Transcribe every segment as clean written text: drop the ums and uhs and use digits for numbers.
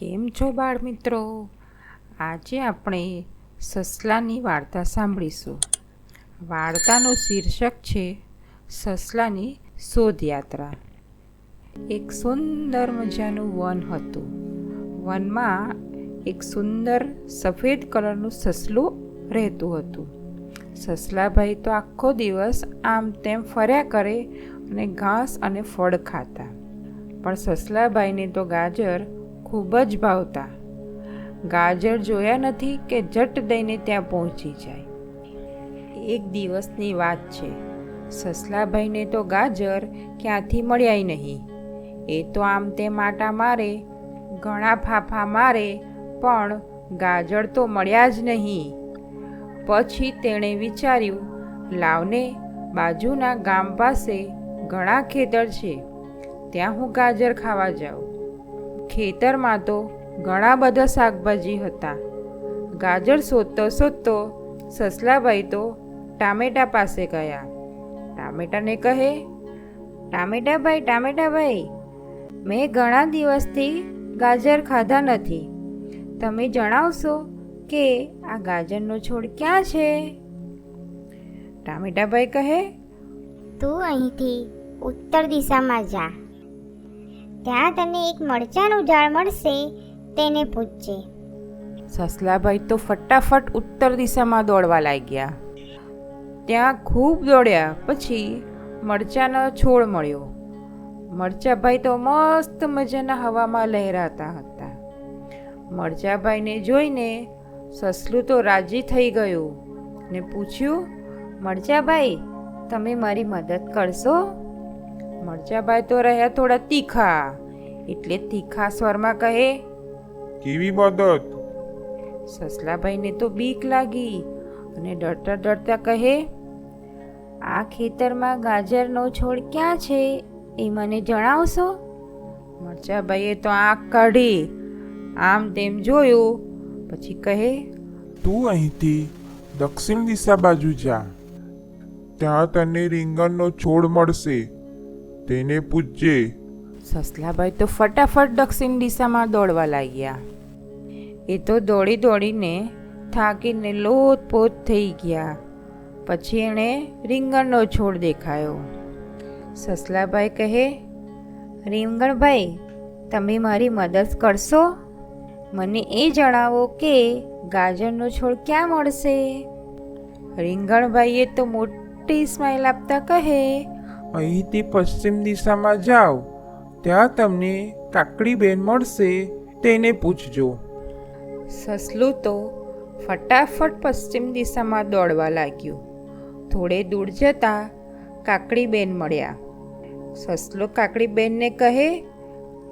કેમ છો બાળ મિત્રો? આજે આપણે સસલાની વાર્તા સાંભળીશું. વાર્તાનું શીર્ષક છે સસલાની શોધયાત્રા. એક સુંદર મજાનું વન હતું. વનમાં એક સુંદર સફેદ કલરનું સસલું રહેતું હતું. સસલાભાઈ તો આખો દિવસ આમ તેમ ફર્યા કરે અને ઘાસ અને ફળ ખાતા. પણ સસલાભાઈને તો ગાજર ખૂબ જ ભાવતા. ગાજર જોયા નથી કે ઝટ દઈને ત્યાં પહોંચી જાય. એક દિવસની વાત છે. સસલાભાઈને તો ગાજર ક્યાંથી મળ્યાય નહીં. એ તો આમ તેમ આટા મારે, ઘણા ફાફા મારે, પણ ગાજર તો મળ્યા જ નહીં. પછી તેણે વિચાર્યું, લાવને, બાજુના ગામ પાસે ઘણા ખેતર છે, ત્યાં હું ગાજર ખાવા જાઉં. ખેતરમાં તો ઘણા બધા શાકભાજી હતા. ગાજર શોધતો શોધતો સસલાભાઈ તો ટામેટા પાસે ગયા. ટામેટાને કહે, ટામેટાભાઈ, મેં ઘણા દિવસથી ગાજર ખાધા નથી. તમે જણાવશો કે આ ગાજરનો છોડ ક્યાં છે? ટામેટાભાઈ કહે, તું અહીંથી ઉત્તર દિશામાં જા. ત્યાં તને એક મરચાંનું ઝાડ મળશે, તેને પૂછજે. સસલાભાઈ તો ફટાફટ ઉત્તર દિશામાં દોડવા લાગ્યા. ત્યાં ખૂબ દોડ્યા પછી મરચાંનો છોડ મળ્યો. મરચાભાઈ તો મસ્ત મજાના હવામાં લહેરાતા હતા. મરચાભાઈને જોઈને સસલું તો રાજી થઈ ગયું ને પૂછ્યું, મરચાભાઈ, તમે મારી મદદ કરશો? મરચાભાઈ તો રહ્યા થોડા તીખા, એટલે તીખા સ્વરમાં કહે, કેવી મદદ? સસલાભાઈને તો બીક લાગી અને ડરતા ડરતા કહે, આ ખેતરમાં ગાજરનો છોડ ક્યાં છે એ મને જણાવશો? મરચાભાઈએ તો આંખ કાઢી, આમ તેમ જોયું, પછી કહે, તું અહીંથી દક્ષિણ દિશા બાજુ જા. ત્યાં તને રીંગણનો છોડ મળશે, તેને પૂછજે. સસલાભાઈ તો ફટાફટ દક્ષિણ દિશામાં દોડવા લાગ્યા. એ તો દોડી દોડીને થાકીને લોથપોથ થઈ ગયા. પછી એણે રીંગણનો છોડ દેખાયો. સસલાભાઈ કહે, રીંગણભાઈ, તમે મારી મદદ કરશો? મને એ જણાવો કે ગાજરનો છોડ ક્યાં મળશે? રીંગણભાઈએ તો મોટી સ્માઈલ આપતા કહે, અહીંથી પશ્ચિમ દિશામાં જાઓ, ત્યાં તમને કાકડીબેન મળશે, તેને પૂછજો. સસલું તો ફટાફટ પશ્ચિમ દિશામાં દોડવા લાગ્યું. થોડે દૂર જતાં કાકડીબેન મળ્યા. સસલો કાકડીબેનને કહે,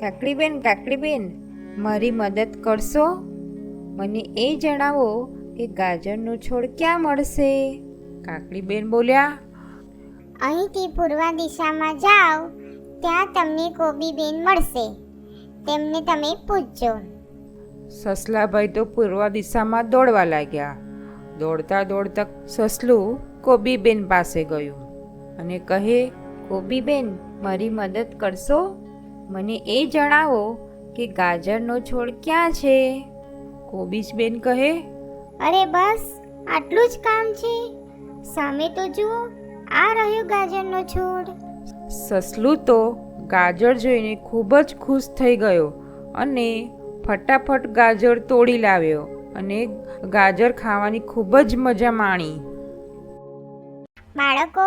કાકડીબેન, મારી મદદ કરશો? મને એ જણાવો કે ગાજરનો છોડ ક્યાં મળશે? કાકડીબેન બોલ્યા, અહીંથી પૂર્વ દિશામાં જાઓ, ત્યાં તમને કોબીબેન મળશે, તેમને તમે પૂછજો. સસલાભાઈ તો પૂર્વ દિશામાં દોડવા લાગ્યા. દોડતા દોડતા સસલું કોબીબેન પાસે ગયું અને કહે, કોબીબેન, મારી મદદ કરશો? મને એ જણાવો કે ગાજરનો છોડ ક્યાં છે? કોબીજબેન કહે, અરે બસ, આટલું જ કામ છે. સામે તો જુઓ, આ રહ્યો ગાજરનો છોડ. સસલું તો ગાજર જોઈને ખૂબ જ ખુશ થઈ ગયો અને ફટાફટ ગાજર તોડી લાવ્યો અને ગાજર ખાવાની ખૂબ જ મજા માણી. બાળકો,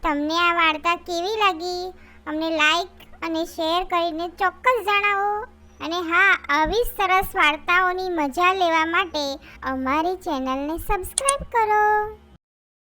તમને આ વાર્તા કેવી લાગી? અમને લાઈક અને શેર કરીને ચોક્કસ જણાવો. અને હા, આવી સરસ વાર્તાઓની મજા લેવા માટે અમારી ચેનલને સબસ્ક્રાઈબ કરો.